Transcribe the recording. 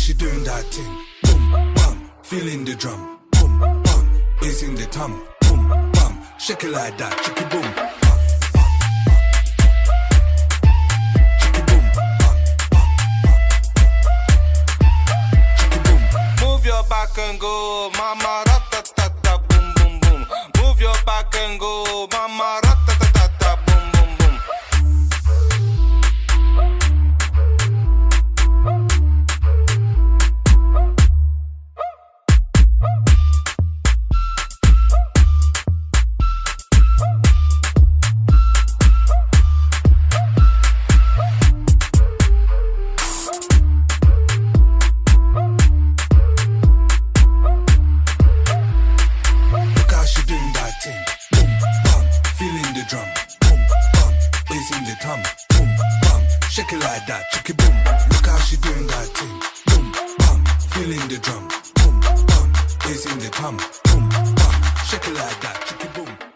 she doing that thing. Boom, bam, feeling the drum. Boom, bam, bass in the tom. Boom, bam, shake it like that, shake it boom. Your back and go, mama, ratatata, boom, boom, boom. Move your back and go, mama, ratatata, boom, boom, boom. Drum, boom, bam, bass in the tom, boom, bam, shake it like that, shake it boom. Look how she doing that thing, boom, bam, feeling the drum, boom, bam, bass in the tom, boom, bam, shake it like that, shake it boom.